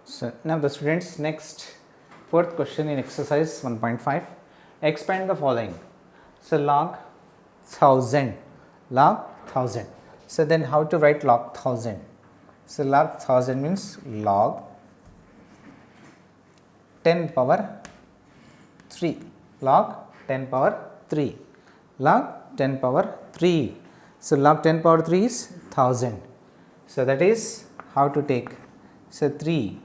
So now the students, next fourth question in exercise 1.5, expand the following. So log 1000, log 1000. So then how to write log 1000? So log 1000 means log 10 power 3, log 10 power 3, log 10 power 3. So log 10 power 3 is 1000. So that is how to take. So 3.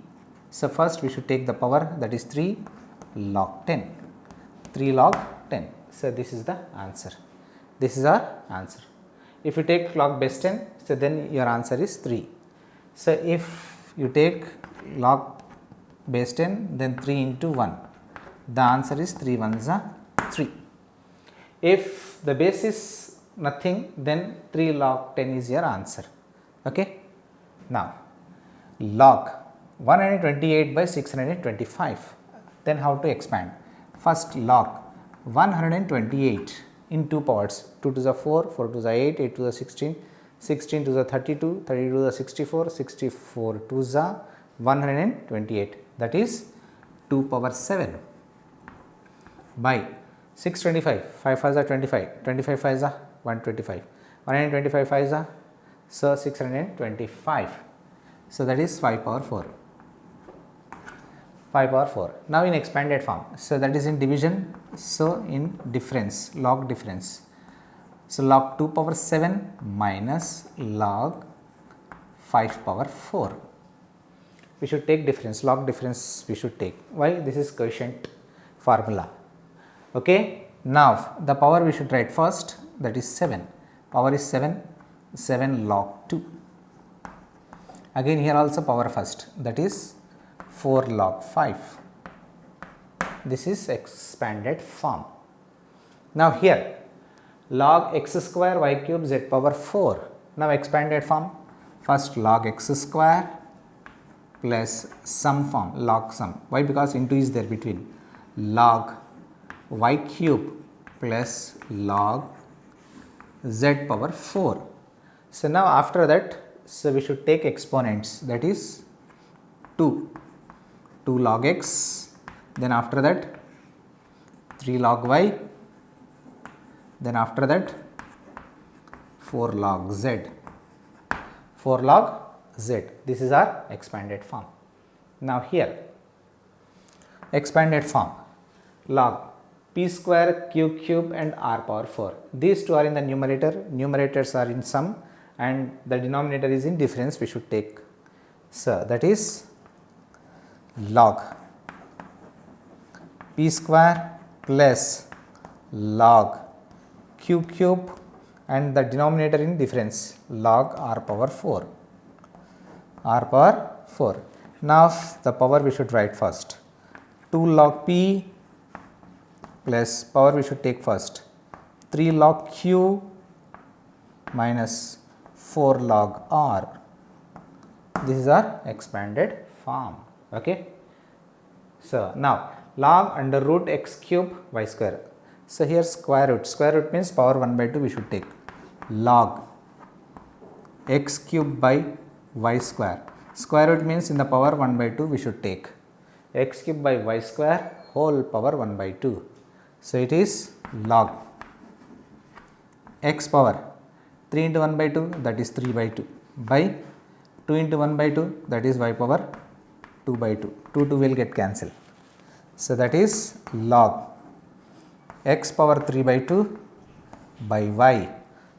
So first we should take the power, that is 3 log 10, 3 log 10. So this is the answer. This is our answer. If you take log base 10, so then your answer is 3. So if you take log base 10, then 3 into 1, the answer is 3 ones are 3. If the base is nothing, then 3 log 10 is your answer. Okay. Now log 128 by 625, then how to expand? First log 128 in 2 parts, 2 to the 4, 4 to the 8, 8 to the 16, 16 to the 32, 32 to the 64, 64 to the 128, that is 2 power 7 by 625, 5 5s are 25, 25 5s are 125, 125 5s are, so 625, so that is 5 power 4. 5 power 4. Now in expanded form, so that is in division, so in difference, log difference. So log 2 power 7 minus log 5 power 4. We should take difference, log difference we should take. Why? This is quotient formula. Okay. Now the power we should write first, that is 7. Power is 7, 7 log 2. Again here also power first, that is 4 log 5. This is expanded form. Now here log x square y cube z power 4. Now expanded form, first log x square plus sum form, log sum. Why? Because into is there between, log y cube plus log z power 4. So now after that, so we should take exponents, that is 2 log x, then after that 3 log y, then after that 4 log z, 4 log z. This is our expanded form. Now here expanded form, log p square, q cube and r power 4. These two are in the numerator, numerators are in sum and the denominator is in difference we should take. So that is log p square plus log q cube and the denominator in difference, log r power 4, r power 4. Now the power we should write first, 2 log p plus power we should take first, 3 log q minus 4 log r. This is our expanded form. Okay. So now log under root x cube y square. So here square root means power 1 by 2 we should take, log x cube by y square. Square root means in the power 1 by 2 we should take x cube by y square whole power 1 by 2. So it is log x power 3 into 1 by 2, that is 3 by 2, by 2 into 1 by 2, that is y power 2 by 2, 2 will get cancelled. So that is log x power 3 by 2 by y.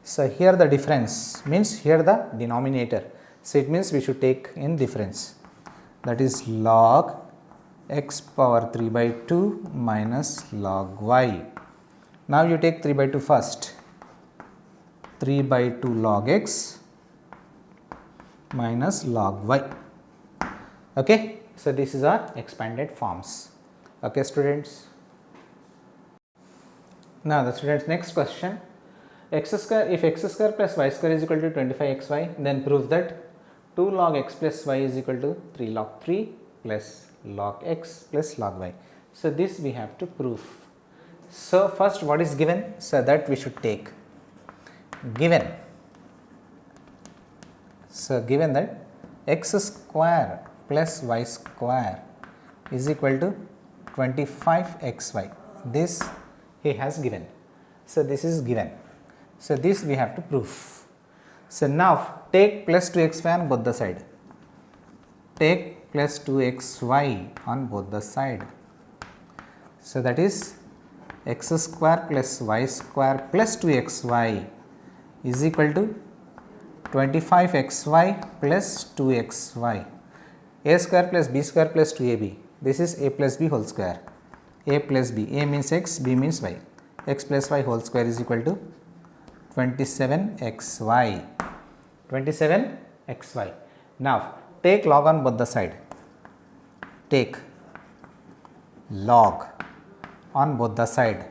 So here the difference means here the denominator. So it means we should take in difference, that is log x power 3 by 2 minus log y. Now you take 3 by 2 first, 3 by 2 log x minus log y. Okay. So this is our expanded forms. Okay students. Now the students, next question, x square, if x square plus y square is equal to 25xy, then prove that 2 log x plus y is equal to 3 log 3 plus log x plus log y. So this we have to prove. So first what is given, so that we should take, given, so given that x square plus y square is equal to 25xy. This he has given. So, this is given. So, this we have to prove. So, now take plus 2xy on both the side. Take plus 2xy on both the side. So, that is x square plus y square plus 2xy is equal to 25xy plus 2xy. A square plus b square plus 2ab. This is a plus b whole square. A plus b. A means x, b means y. X plus y whole square is equal to 27xy. 27xy. Now, take log on both the side. Take log on both the side,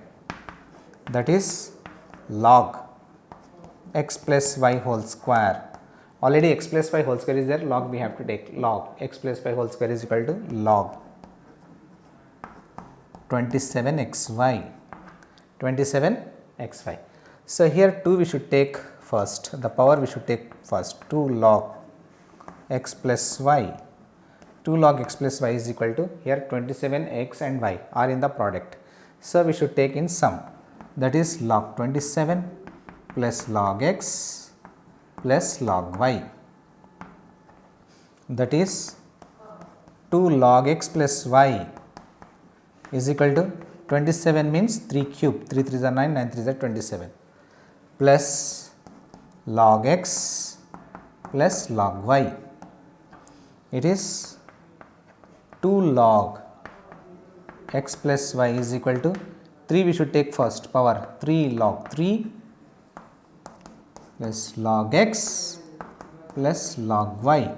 that is log x plus y whole square. Already x plus y whole square is there, log we have to take. Log x plus y whole square is equal to log 27xy. 27xy. So, here 2 we should take first, the power we should take first, 2 log x plus y. 2 log x plus y is equal to, here 27x and y are in the product. So, we should take in sum, that is log 27 plus log x plus log y, that is 2 log x plus y is equal to 27 means 3 cube, 3 3s are 9, 9 3s are 27 plus log x plus log y. It is 2 log x plus y is equal to 3 we should take first, power 3 log 3 plus log x plus log y.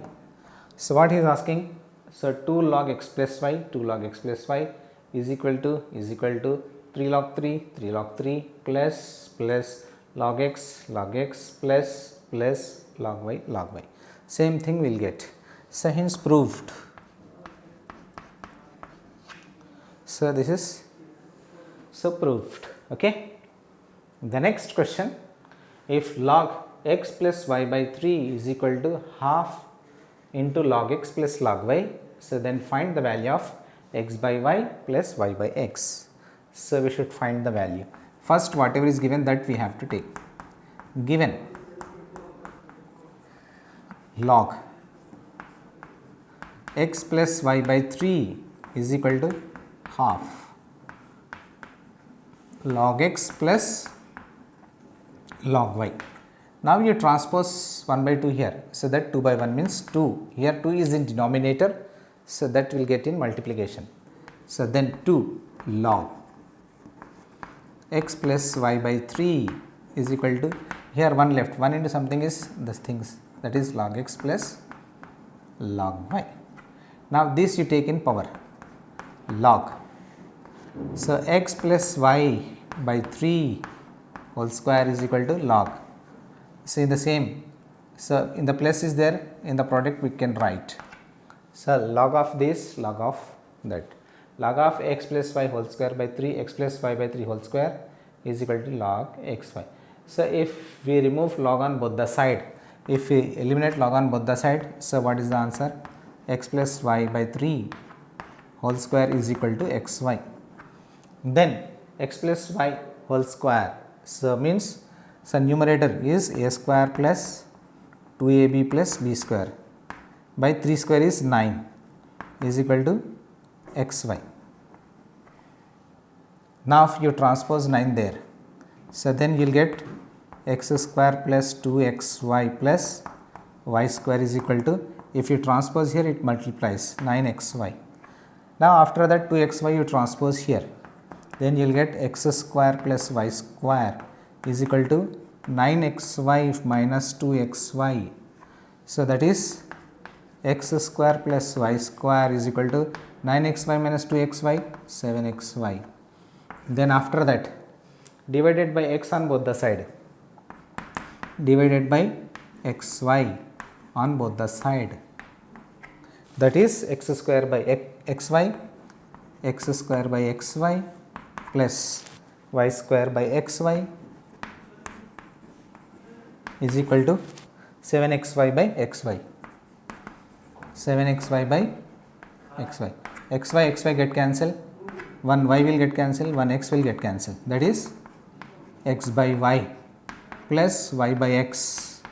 So, what he is asking? So, 2 log x plus y, 2 log x plus y is equal to 3 log 3 plus log x plus log y. Same thing we will get. So, hence proved. So, this is proved. Okay. The next question, if log x plus y by 3 is equal to half into log x plus log y, so then find the value of x by y plus y by x. So, we should find the value. First, whatever is given, that we have to take. Given log x plus y by 3 is equal to half log x plus log y. Now, you transpose 1 by 2 here. So, that 2 by 1 means 2. Here 2 is in denominator. So, that will get in multiplication. So, then 2 log x plus y by 3 is equal to, here 1 left, 1 into something is this things, that is log x plus log y. Now, this you take in power log. So, x plus y by 3 whole square is equal to log. So, in the same, so in the plus is there, in the product we can write. So, log of this, log of that, log of x plus y whole square by 3, x plus y by 3 whole square is equal to log x y. So, if we remove log on both the side, if we eliminate log on both the side, so what is the answer? X plus y by 3 whole square is equal to x y. Then x plus y whole square, so means, so numerator is a square plus 2ab plus b square by 3 square is 9 is equal to xy. Now, if you transpose 9 there, so then you will get x square plus 2xy plus y square is equal to, if you transpose here it multiplies 9xy. Now, after that 2xy you transpose here, then you will get x square plus y square is equal to 9xy minus 2xy. So, that is x square plus y square is equal to 9xy minus 2xy, 7xy. Then after that, divided by x on both the side, divided by xy on both the side, that is x square by xy, x square by xy plus y square by xy is equal to 7xy by xy. 7xy by xy. Xy get cancelled. 1y will get cancelled. 1x will get cancelled. That is x by y plus y by x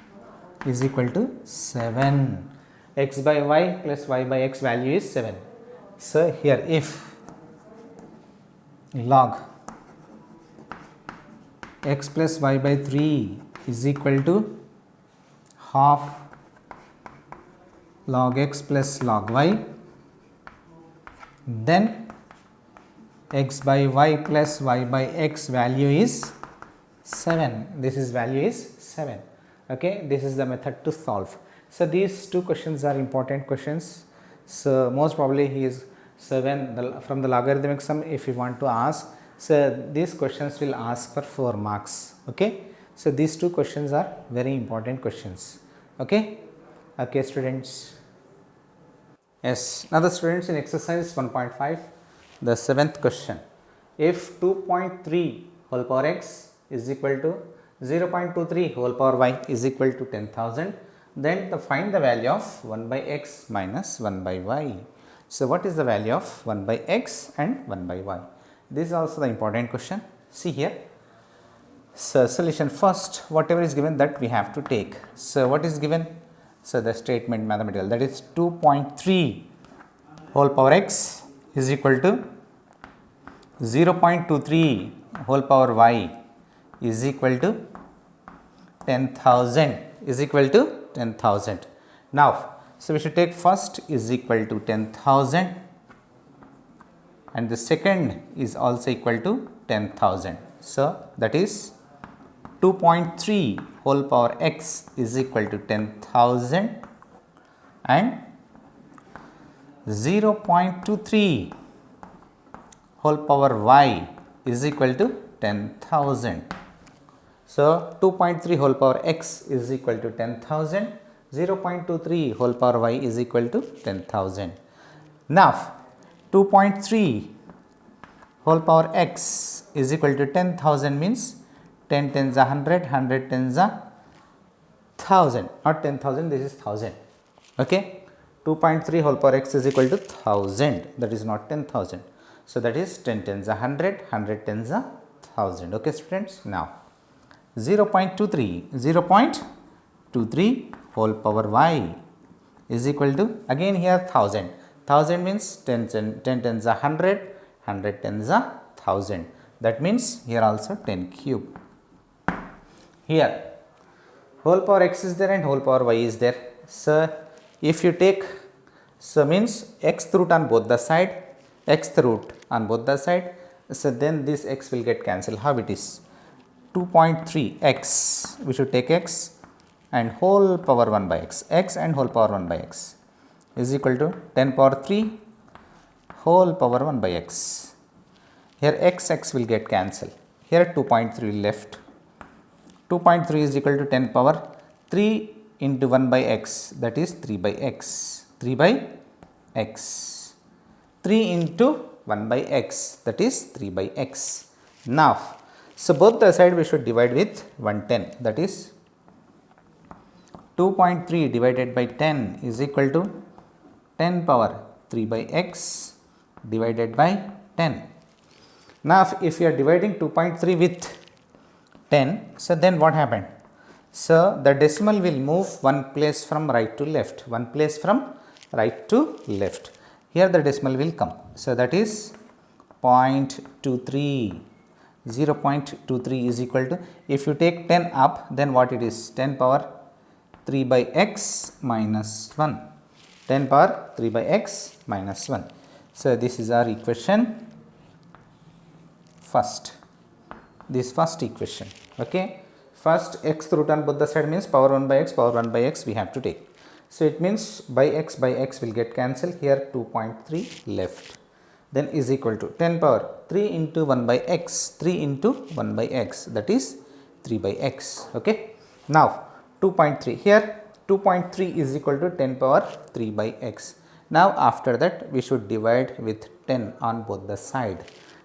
is equal to 7. X by y plus y by x value is 7. So here if log x plus y by 3 is equal to half log x plus log y, then x by y plus y by x value is 7. This is value is 7. Okay, this is the method to solve. So these two questions are important questions. So most probably he is 7 from the logarithmic sum. If you want to ask, so these questions will ask for 4 marks. Okay, so these two questions are very important questions. Okay, okay students. Yes, now the students in exercise 1.5, the 7th question. If 2.3 whole power x is equal to 0.23 whole power y is equal to 10,000, then find the value of 1 by x minus 1 by y. So what is the value of 1 by x and 1 by y? This is also the important question. See here. So solution, first whatever is given that we have to take. So what is given? So the statement mathematical, that is 2.3 whole power x is equal to 0.23 whole power y is equal to 10,000 is equal to 10,000. Now, so we should take first is equal to 10,000 and the second is also equal to 10,000. So that is 2.3 whole power x is equal to 10,000 and 0.23 whole power y is equal to 10,000. So 2.3 whole power x is equal to 10,000, 0.23 whole power y is equal to 10,000. Now 2.3 whole power x is equal to 10,000 means 10 tens are 100, 100 tens are 1000, not 10,000, this is 1000. Okay, 2.3 whole power x is equal to 1000, that is not 10,000. So that is 10 tens are 100, 100 tens are 1000. Okay students, now 0.23 whole power y is equal to, again here 1000. 1000 means 10 tens are 100, 100 tens are 1000. That means here also 10 cube. Here whole power x is there and whole power y is there. So if you take, so means x root on both the side, x root on both the side, so then this x will get cancelled. How it is? 2.3 x, we should take x and whole power 1 by x, x and whole power 1 by x is equal to 10 power 3 whole power 1 by x. Here x will get cancelled. Here 2.3 left. 2.3 is equal to 10 power 3 into 1 by x, that is 3 by x. 3 by x. 3 into 1 by x, that is 3 by x. Now, so both the side we should divide with 110, that is 2.3 divided by 10 is equal to 10 power 3 by x divided by 10. Now if you are dividing 2.3 with 10, so then what happened? So the decimal will move one place from right to left, one place from right to left. Here the decimal will come. So that is 0.23. 0.23 is equal to, if you take 10 up, then what it is? 10 power 3 by x minus 1. 10 power 3 by x minus 1. So this is our equation first. This first equation. Okay. First x root on both the side means power 1 by x we have to take. So it means by x will get cancelled. Here 2.3 left. Then is equal to 10 power 3 into 1 by x, 3 into 1 by x, that is 3 by x. Okay. Now 2.3, here 2.3 is equal to 10 power 3 by x. Now after that we should divide with 10 on both the side.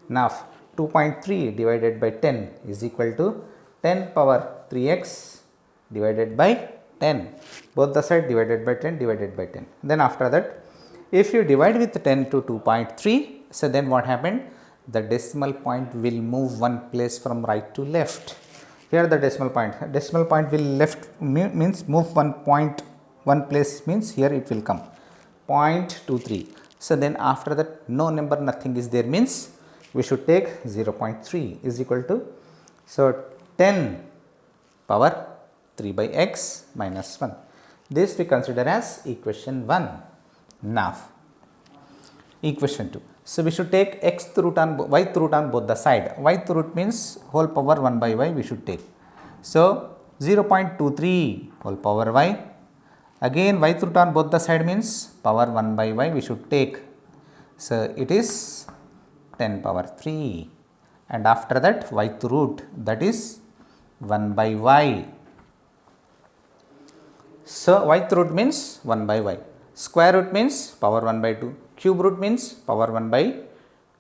Now 2.3 divided by 10 is equal to 10 power 3x divided by 10. Both the side divided by 10 divided by 10. Then after that, if you divide with 10 to 2.3, so then what happened? The decimal point will move one place from right to left. Here the decimal point will left means move one place means here it will come 0.23. So then after that no number nothing is there means we should take 0.3 is equal to, so 10 power 3 by x minus 1. This we consider as equation 1. Now equation 2. So we should take xth root on yth root on both the side. Yth root means whole power 1 by y we should take. So 0.23 whole power y. Again yth root on both the side means power 1 by y we should take. So it is 10 power 3, and after that yth root, that is 1 by y. So yth root means 1 by y. Square root means power 1 by 2. Cube root means power 1 by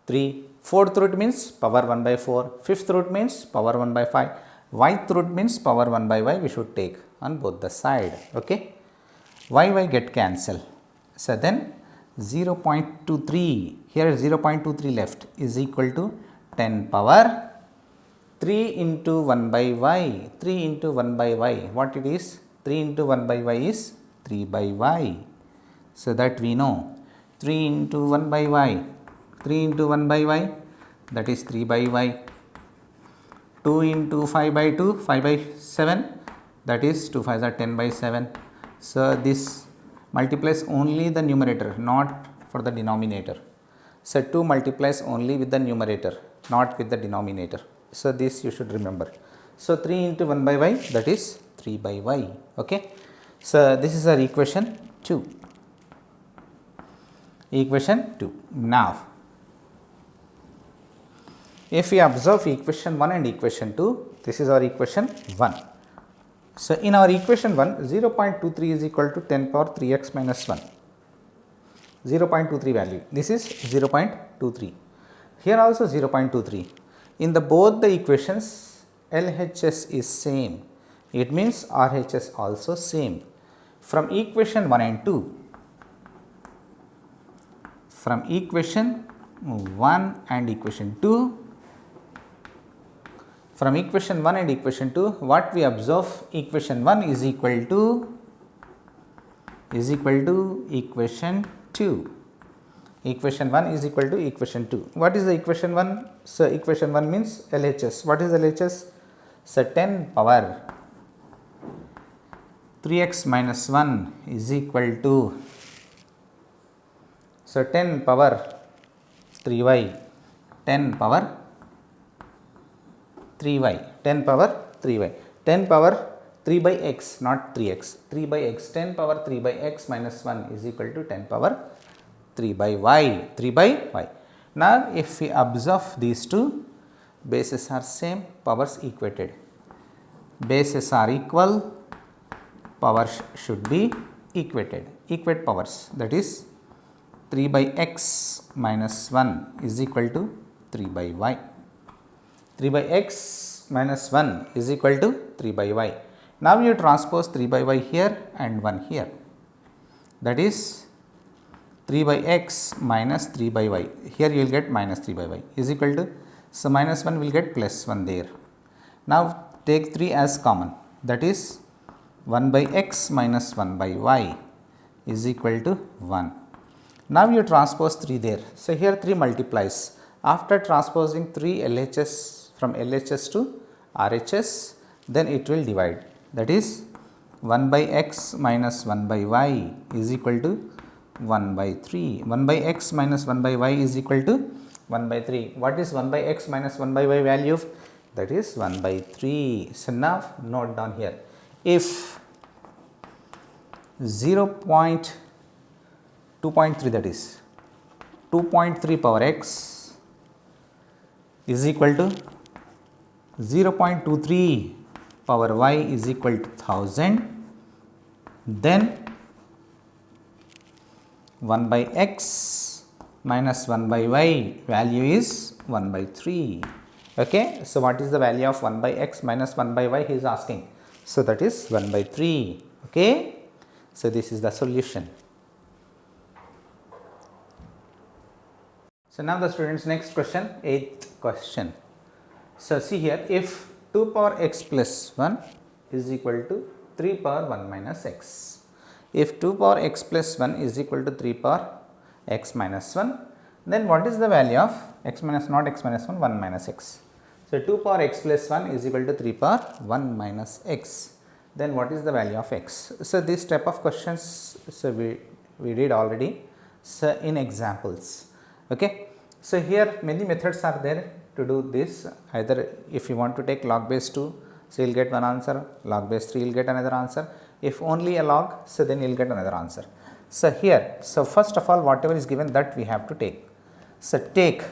3. Fourth root means power 1 by 4. Fifth root means power 1 by 5. Yth root means power 1 by y we should take on both the side. Okay. Y get cancel. So then 0.23, here 0.23 left is equal to 10 power 3 into 1 by y. 3 into 1 by y, what it is? 3 into 1 by y is 3 by y. So that we know 3 into 1 by y, 3 into 1 by y, that is 3 by y. 2 into 5 by 2, 5 by 7, that is 2 5s are 10 by 7. So this multiplies only the numerator, not for the denominator. So 2 multiplies only with the numerator, not with the denominator. So this you should remember. So 3 into 1 by y, that is 3 by y. Okay. So this is our equation 2. Equation 2. Now if we observe equation 1 and equation 2, this is our equation 1. So in our equation 1, 0.23 is equal to 10 power 3x minus 1. 0.23 value. This is 0.23. Here also 0.23. In the both the equations, LHS is same. It means RHS also same. From equation 1 and 2, from equation 1 and equation 2, from equation 1 and equation 2, what we observe, equation 1 is equal to equation 2. Equation 1 is equal to equation 2. What is the equation 1? So equation 1 means LHS. What is LHS? So 10 power 3x minus 1 is equal to, so 10 power 3y, 10 power 3y, 10 power 3y, 10 power 3 by x, not 3x, 3 by x, 10 power 3 by x minus 1 is equal to 10 power 3 by y, 3 by y. Now if we observe these two, bases are same, powers equated. Bases are equal, powers should be equated, equate powers, that is 3 by x minus 1 is equal to 3 by y. 3 by x minus 1 is equal to 3 by y. Now you transpose 3 by y here and 1 here, that is 3 by x minus 3 by y. Here you will get minus 3 by y is equal to, so minus 1 will get plus 1 there. Now take 3 as common, that is 1 by x minus 1 by y is equal to 1. Now you transpose 3 there. So here 3 multiplies. After transposing 3 LHS from LHS to RHS, then it will divide. That is 1 by x minus 1 by y is equal to 1 by 3. 1 by x minus 1 by y is equal to 1 by 3. What is 1 by x minus 1 by y value? That is 1 by 3. So now note down here. If 0.2.3, that is 2.3 power x is equal to 0.23 power y is equal to 1000, then 1 by x minus 1 by y value is 1 by 3. Okay. So what is the value of 1 by x minus 1 by y he is asking. So that is 1 by 3. Okay. So, this is the solution. So, now the students next question, 8th question. So, see here, if 2 power x plus 1 is equal to 3 power 1 minus x. If 2 power x plus 1 is equal to 3 power x minus 1, then what is the value of x minus not x minus 1, 1 minus x. So, 2 power x plus 1 is equal to 3 power 1 minus x. Then what is the value of x? So, this type of questions, so we did already, so in examples. Okay. So, here many methods are there to do this. Either if you want to take log base 2, so you will get one answer, log base 3 you will get another answer. If only a log, so then you will get another answer. So, here, so first of all whatever is given that we have to take. So, take,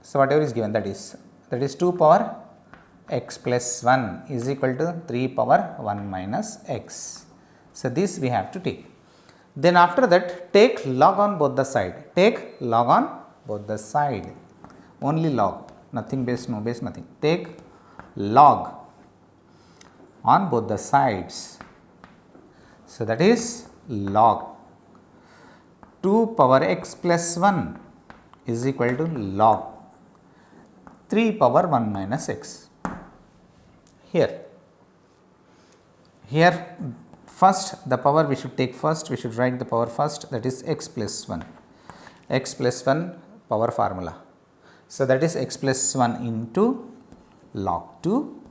so whatever is given that is 2 power x plus 1 is equal to 3 power 1 minus x. So, this we have to take. Then after that take log on both the side, take log on both the side, only log, nothing base, no base, nothing. Take log on both the sides. So, that is log 2 power x plus 1 is equal to log 3 power 1 minus x. Here first the power we should take first, we should write the power first, that is x plus 1, x plus 1 power formula. So, that is x plus 1 into log 2.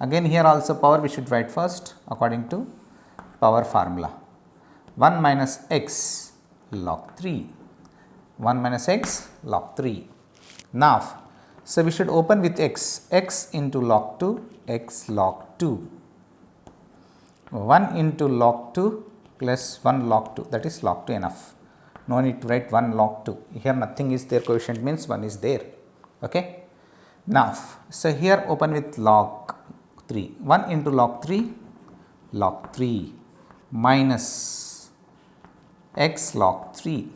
Again here also power we should write first according to power formula, 1 minus x log 3, 1 minus x log 3. Now, so we should open with x, x into log 2, x log 2, 1 into log 2 plus 1 log 2, that is log 2 enough. No need to write 1 log 2, here nothing is there, coefficient means 1 is there. Okay. Now, so here open with log 3, 1 into log 3 minus x log 3.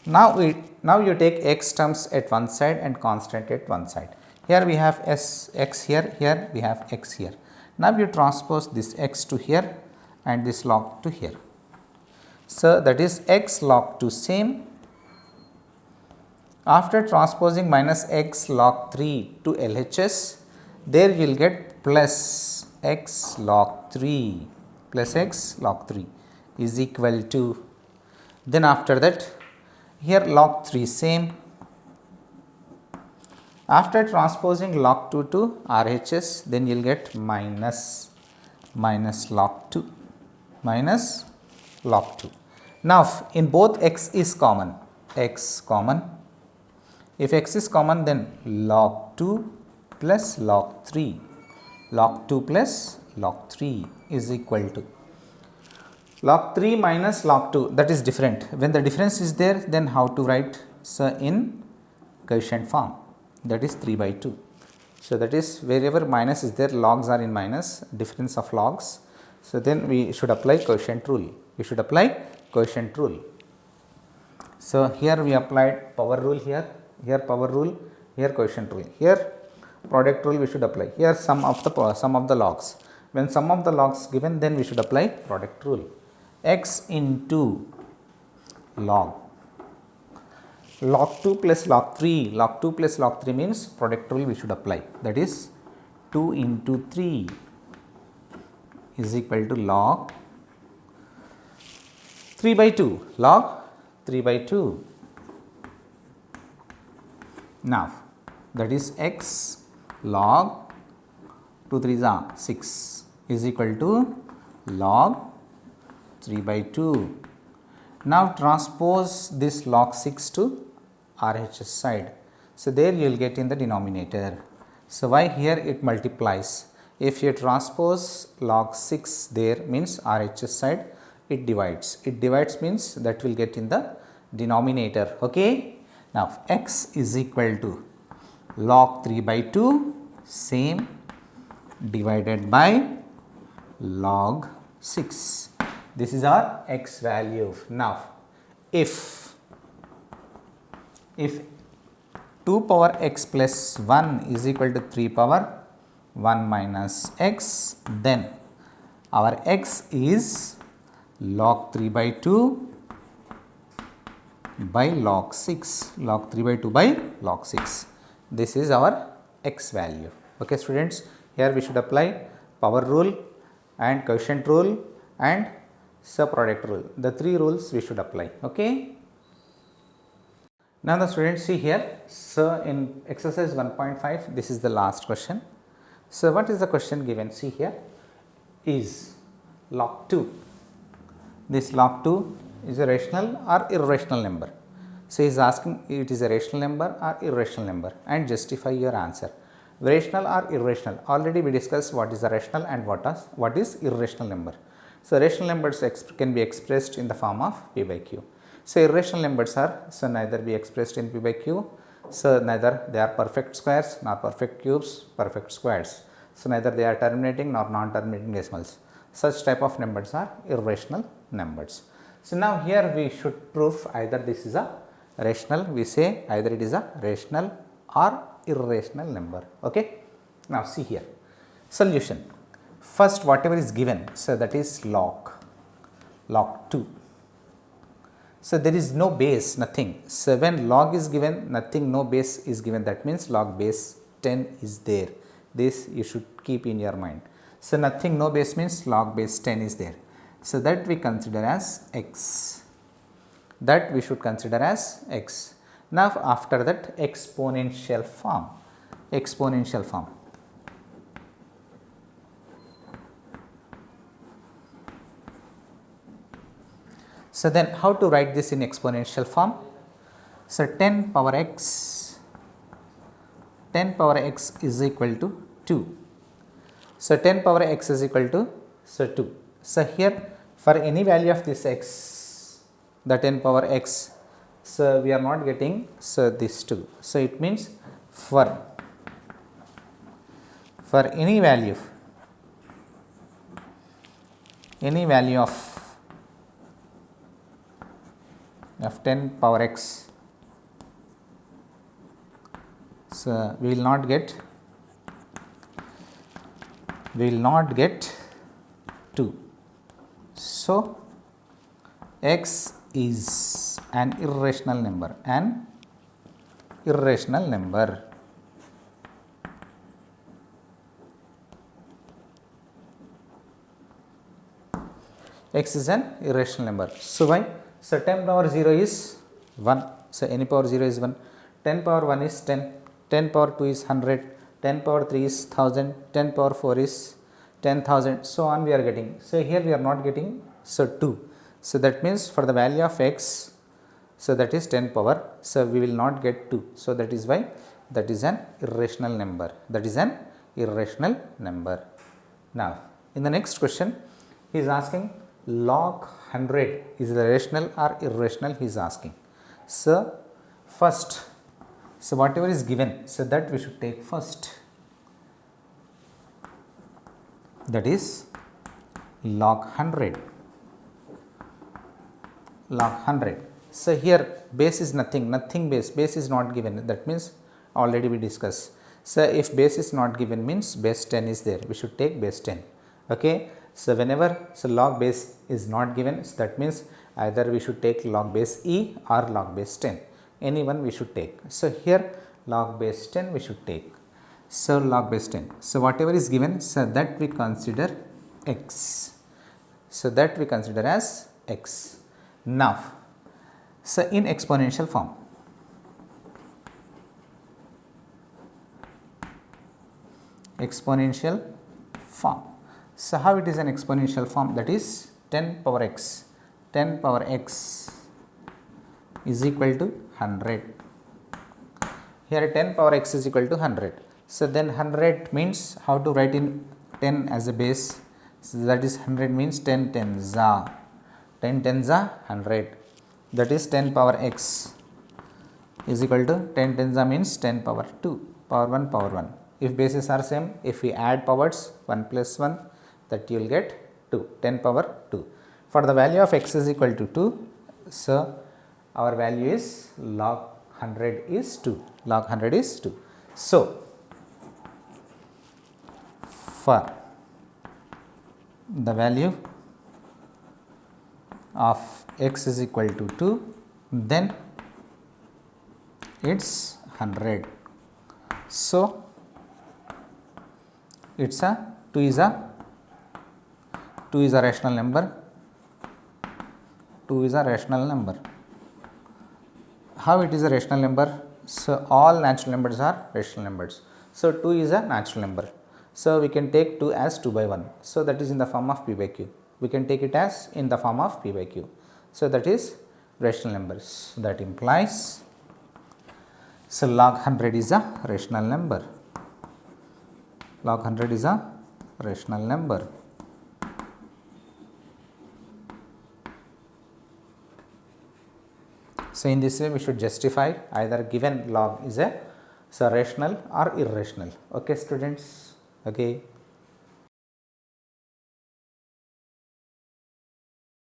Now you take x terms at one side and constant at one side. Here we have x here, here we have x here. Now you transpose this x to here and this log to here. So, that is x log 2 same. After transposing minus x log 3 to LHS, there you will get plus x log 3 is equal to, then after that here log 3 same. After transposing log 2 to RHS, then you will get minus log 2, minus log 2. Now, in both x is common, x common. If x is common, then log 2 plus log 3, log 2 plus log 3 is equal to log 3 minus log 2, that is different. When the difference is there, then how to write? So, in coefficient form, that is 3 by 2. So, that is wherever minus is there, logs are in minus, difference of logs. So, then we should apply coefficient rule, So, here we applied power rule here power rule, here coefficient rule, here product rule we should apply, here sum of the logs. When sum of the logs given, then we should apply product rule, x into log 2 plus log 3, log 2 plus log 3 means product rule we should apply, that is 2 into 3 is equal to log 3 by 2, log 3 by 2. Now, that is x log 2 3s are 6 is equal to log 3 by 2. Now, transpose this log 6 to RHS side. So, there you will get in the denominator. So, why here it multiplies? If you transpose log 6 there means RHS side, it divides. It divides means that will get in the denominator. Okay. Now, x is equal to log 3 by 2 same divided by log 6. This is our x value. Now, if 2 power x plus 1 is equal to 3 power 1 minus x, then our x is log 3 by 2 by log 6, log 3 by 2 by log 6. This is our x value. Okay students, here we should apply power rule and quotient rule and subproduct rule. The three rules we should apply. Okay. Now the students see here, so in exercise 1.5, this is the last question. So what is the question given? See here, is log 2, this log 2 is a rational or irrational number. So he is asking it is a rational number or irrational number and justify your answer. Rational or irrational, already we discussed what is the rational and what is irrational number. So rational numbers can be expressed in the form of p by q. So irrational numbers are neither be expressed in p by q, so neither they are perfect squares nor perfect cubes, perfect squares. So neither they are terminating nor non-terminating decimals. Such type of numbers are irrational numbers. So now here we should prove either this is a rational, we say either it is a rational or irrational number. Okay. Now see here, solution. First whatever is given, so that is log 2. So there is no base, nothing. So when log is given, nothing, no base is given, that means log base 10 is there. This you should keep in your mind. So nothing, no base means log base 10 is there. So that we consider as x. That we should consider as x. Now after that exponential form. Exponential form. So then how to write this in exponential form? So 10 power x is equal to 2. So 10 power x is equal to 2. So here for any value of this x, the 10 power x, so we are not getting this 2. So it means for any value of 10 power x, so we will not get 2. So x is an irrational number, x is an irrational number. So why? So 10 power 0 is 1. So any power 0 is 1. 10 power 1 is 10. 10 power 2 is 100. 10 power 3 is 1000. 10 power 4 is 10,000. So on we are getting. So here we are not getting 2. So that means for the value of x, so that is 10 power. So we will not get 2. So that is why that is an irrational number. Now in the next question he is asking log 100 is rational or irrational, he is asking. So first, so whatever is given, so that we should take first, that is log 100. So here base is nothing base is not given, that means already we discussed. So if base is not given means base 10 is there, we should take base 10. Okay. So whenever log base is not given, so that means either we should take log base e or log base 10, any one we should take. So here log base 10 we should take. So log base 10. So whatever is given, so that we consider x. So that we consider as x. Now, so in exponential form. So how it is an exponential form? That is 10 power x. 10 power x is equal to 100. Here 10 power x is equal to 100. So then 100 means how to write in 10 as a base. So that is 100 means 10 tens are 100. That is 10 power x is equal to 10 tens are means 10 power 2, power 1, power 1. If bases are same, if we add powers 1 plus 1, that you will get 2, 10 power 2. For the value of x is equal to 2, so our value is log 100 is 2. So for the value of x is equal to 2, then it's 100. So it's a 2 is a rational number. 2 is a rational number. How it is a rational number? So all natural numbers are rational numbers. So 2 is a natural number. So we can take 2 as 2 by 1. So that is in the form of p by q. We can take it as in the form of p by q. So that is rational numbers. That implies, so log 100 is a rational number. Log 100 is a rational number. So in this way we should justify either given log is a rational or irrational. Okay students, okay.